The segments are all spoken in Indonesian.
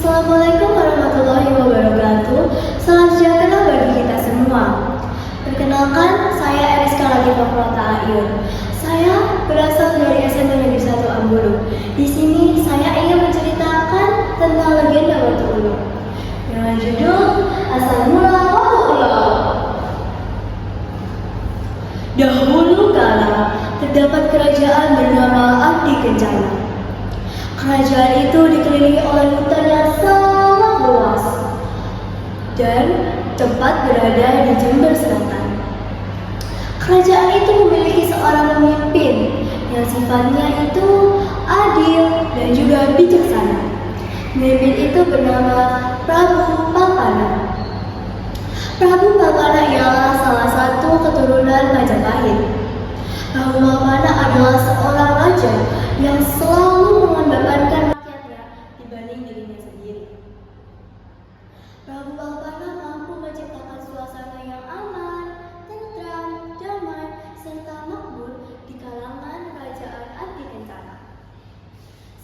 Assalamualaikum warahmatullahi wabarakatuh. Salam sejahtera bagi kita semua. Perkenalkan, saya Eriska Latifah Prata Ayun. Saya berasal dari SMA Negeri 1 Ambulu. Di sini saya ingin menceritakan tentang legenda Batu Uluk dengan judul Asal Mula Batu Uluk. Dahulu kala terdapat kerajaan bernama Abdi Kencana. Kerajaan itu dikelilingi oleh hutan yang sangat luas dan tepat berada di Jember Selatan. Kerajaan itu memiliki seorang pemimpin yang sifatnya itu adil dan juga bijaksana. Pemimpin itu bernama Prabu Palpana. Prabu Palpana ialah salah satu keturunan Majapahit. Prabu Palpana adalah seorang raja yang selalu mengandalkan rakyatnya dibanding dirinya sendiri. Prabu Palpana mampu menciptakan suasana yang aman, tentram, damai, serta makmur di kalangan kerajaan Abdi Kencana.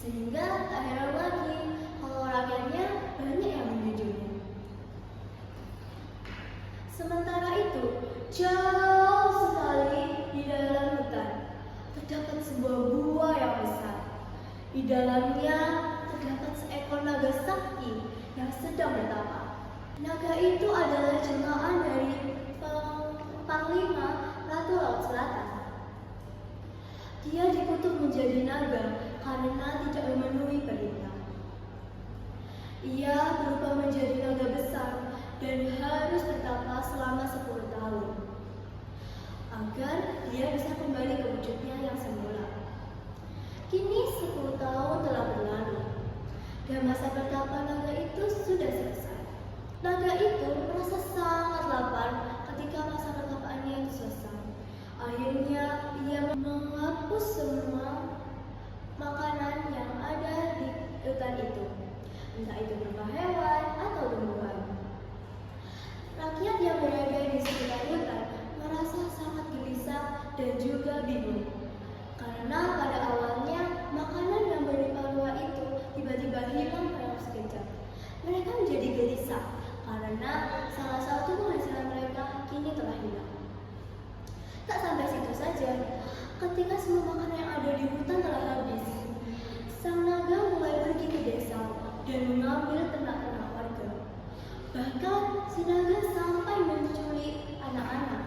Sehingga tak heran lagi kalau rakyatnya banyak yang menjunjungnya. Sementara itu, jauh sekali di dalam hutan terdapat sebuah gua yang besar. Di dalamnya terdapat seekor naga sakti yang sedang bertapa. Naga itu adalah jelmaan dari Panglima Ratu Laut Selatan. Dia dikutuk menjadi naga karena tidak memenuhi perintah. Ia berubah menjadi naga besar dan harus bertapa selama 10 tahun agar dia bisa kembali ke wujudnya yang semula. Kini 10 tahun telah berlalu dan masa bertapa naga itu sudah selesai. Naga itu merasa sangat lapar ketika masa bertapaannya itu selesai. Akhirnya ia menghapus semua makanan yang ada di hutan itu, entah itu berupa hewan atau tumbuhan. Rakyat yang berada di sekitar hutan merasa sangat gelisah dan juga bingung. Karena pada awalnya makanan yang berlimpah ruah itu tiba-tiba hilang dalam sekejap. Mereka menjadi gelisah karena salah satu penghasilan mereka kini telah hilang. Tak sampai situ saja, ketika semua makanan yang ada di hutan telah habis, sang naga mulai pergi ke desa dan mengambil ternak-ternak warga. Bahkan si naga sampai menculik anak-anak.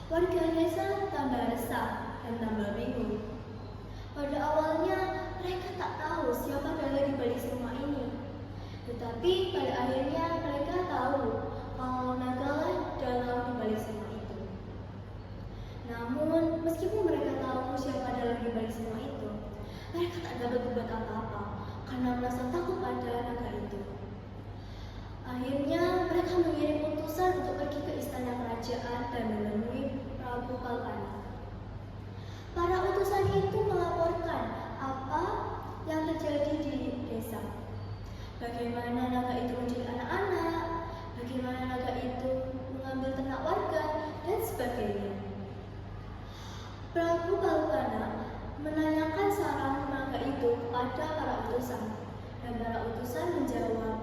Warga desa tambah resah dan tambah bingung. Pada awalnya mereka tak tahu siapa dalang di balik semua ini. Tetapi pada akhirnya mereka tahu kalau nagalah dalang di balik semua itu. Namun meskipun mereka tahu siapa dalang di balik semua itu, mereka tak dapat berbuat apa-apa karena merasa takut pada naga itu. Akhirnya mereka mengirim utusan untuk pergi ke istana kerajaan dan menemui Prabu Palpana. Para utusan itu melaporkan apa yang terjadi di desa. Bagaimana naga itu menculik anak-anak, bagaimana naga itu mengambil ternak warga, dan sebagainya. Prabu Palpana menanyakan saran naga itu kepada para utusan, dan para utusan menjawab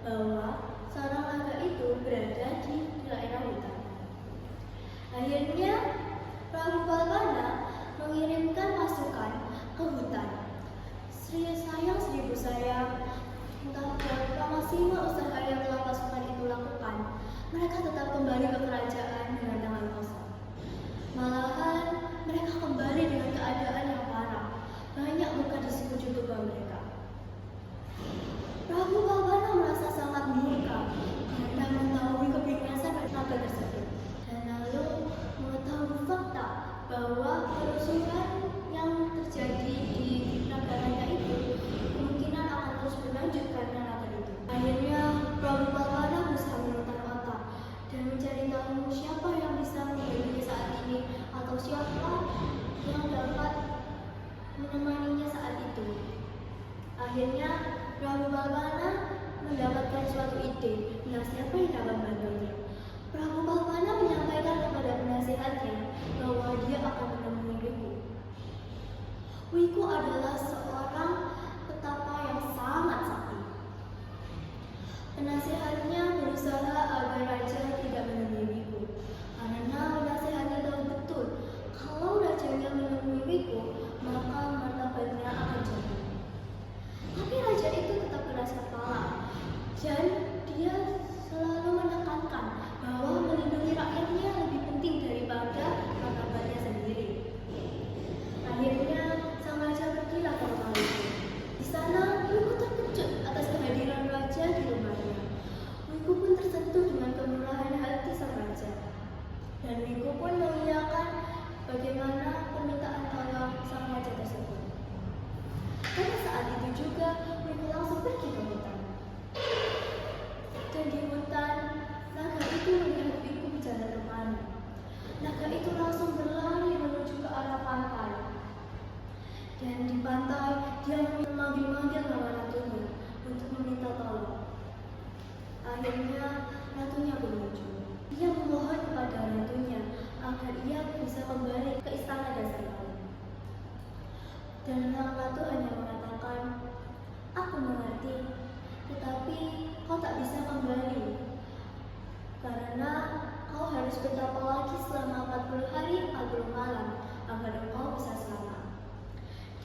bahwa sarang naga itu berada di daerah hutan. Akhirnya Prabu Palpana mengirimkan pasukan ke hutan. Sayang seribu sayang, entah berapa maksimal usaha yang telah pasukan itu lakukan, mereka tetap kembali ke kerajaan dengan tangan kosong. Malahan mereka kembali dengan keadaan yang parah, banyak luka di sekujur tubuh mereka. Prabu Palpana merasa sangat murka karena mengetahui kebingasan naga tersebut, dan lalu mengetahui fakta bahwa kerusuhan yang terjadi di negaranya itu kemungkinan akan terus berlanjut karena naga itu. Akhirnya Prabu Palpana berusaha memutar otak dan mencari tahu siapa yang bisa membantunya saat ini atau siapa yang dapat menemaninya saat itu. Akhirnya Prabu Palpana mendapatkan suatu ide tentang siapa yang dapat membantunya. Prabu Palpana menyampaikan kepada penasihatnya bahwa dia akan menemui Wiku. Wiku adalah seorang petapa yang sangat sakti. dia memanggil-manggil nama ratunya untuk meminta tolong. Akhirnya ratunya pun muncul. Ia memohon kepada ratunya agar ia bisa kembali ke istana dasar laut. Dan sang ratu hanya mengatakan, "Aku mengerti, tetapi kau tak bisa kembali karena kau harus bertapa lagi selama 40 hari 40 malam agar engkau bisa selamat."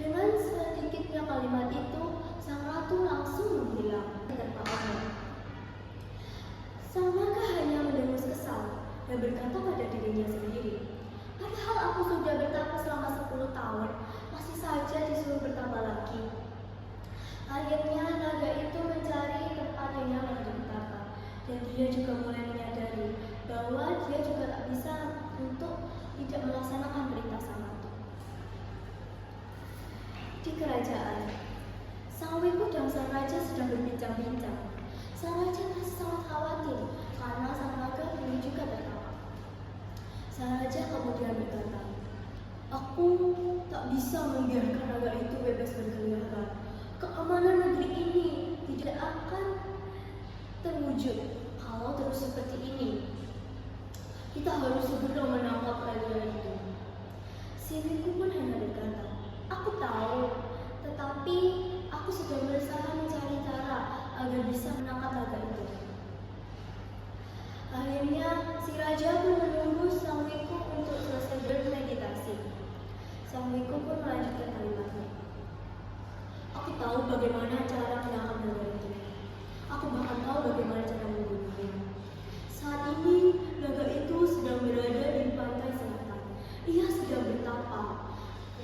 Dengan sedikitnya kalimat itu, sang ratu langsung menghilang tanpa obat. Sang naga hanya mendengus kesal dan berkata pada dirinya sendiri, "Padahal aku sudah bertapa selama 10 tahun, masih saja disuruh bertapa lagi." Akhirnya naga itu mencari tempat yang nyaman untuk bertapa, dan dia juga mulai menyadari bahwa dia juga tak bisa untuk tidak melaksanakan perintah sang ratu. Di kerajaan, sang wiku dan sang raja sedang berbincang-bincang. Sang raja masih sangat khawatir karena sang naga belum juga bertapa. Sang raja kemudian berkata, "Aku tak bisa membiarkan naga itu bebas berkeliaran. Keamanan negeri ini tidak akan terwujud kalau terus seperti ini. Kita harus segera menangkap raja itu." Si wiku pun hanya berkata, "Aku tahu, tetapi aku sudah berusaha mencari cara agar bisa menangkap naga itu." Akhirnya si raja pun menunggu sang wiku untuk selesai bermeditasi. Sang wiku pun melanjutkan kalimatnya, "Aku tahu bagaimana cara menangkap naga itu. Aku bahkan tahu bagaimana cara membunuhnya. Saat ini naga itu sedang berada di pantai selatan. Ia sedang bertapa.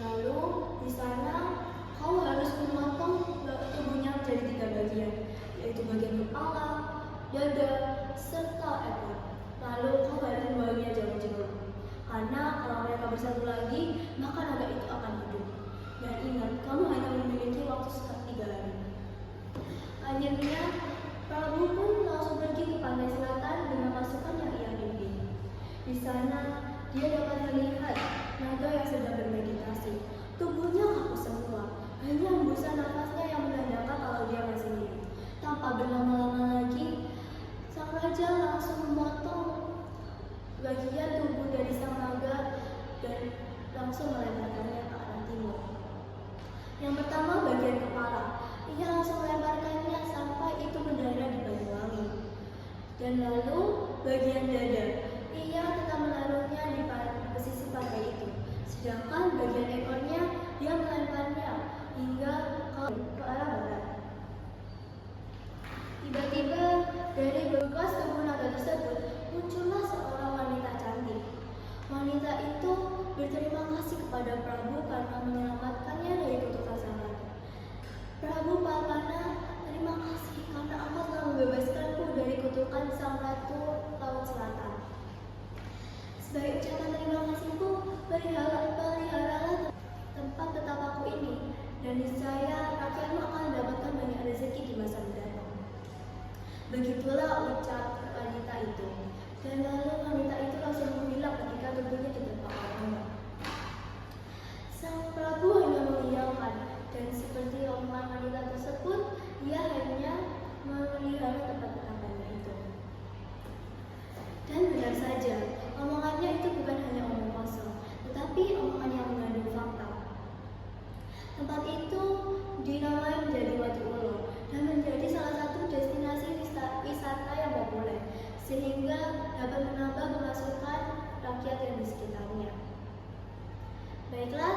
Lalu di sana kau harus memotong tubuhnya menjadi 3 bagian, yaitu bagian kepala, dada, serta ekor. Lalu kau harus membawanya jauh-jauh, karena kalau mereka bersatu lagi, maka naga itu akan hidup. Dan ingat, kamu hanya memiliki waktu sekitar 3 hari." Akhirnya Prabu pun langsung pergi ke pantai selatan dengan pasukan yang ia pimpin. Di sana dia dapat melihat naga yang sedang bermeditasi. Tubuhnya kaku semua, hanya hembusan nafasnya yang menandakan kalau dia masih hidup. Tanpa berlama-lama lagi, sang raja langsung memotong bagian tubuh dari sang naga dan langsung melemparkannya ke arah timur. Yang pertama bagian kepala, ia langsung melemparkannya sampai itu mendarat di Banyuwangi. Dan lalu bagian dada, ia tetap menaruhnya di pesisir pantai itu. Sedangkan bagian ekornya dia melemparnya hingga ke arah barat. Tiba-tiba dari bekas tubuh naga tersebut muncullah seorang wanita cantik. Wanita itu berterima kasih kepada Prabu karena menyelamatkannya dari kutukan sang ratu. "Prabu Parmana, terima kasih karena engkau telah membebaskanku dari kutukan sang ratu laut selatan. Sebagai ucapan terima kasihku, peliharalah tempat tetapaku ini, dan niscaya rakyatmu akan mendapatkan banyak rezeki di masa mendatang." Begitulah ucap wanita itu. Dan lalu wanita itu langsung menghilang ketika tubuhnya diterpa oleh. Sang Prabu hanya mengiyakan, dan seperti omongan wanita tersebut, ia hanya memelihara tempat tetapannya itu. Dan benar saja, omongannya itu bukan hanya omong kosong, tetapi omongan yang mengandung fakta. Tempat itu dinamai menjadi Watu Ulo dan menjadi salah satu destinasi wisata yang populer, sehingga dapat menambah pemasukan rakyat yang di sekitarnya. Baiklah,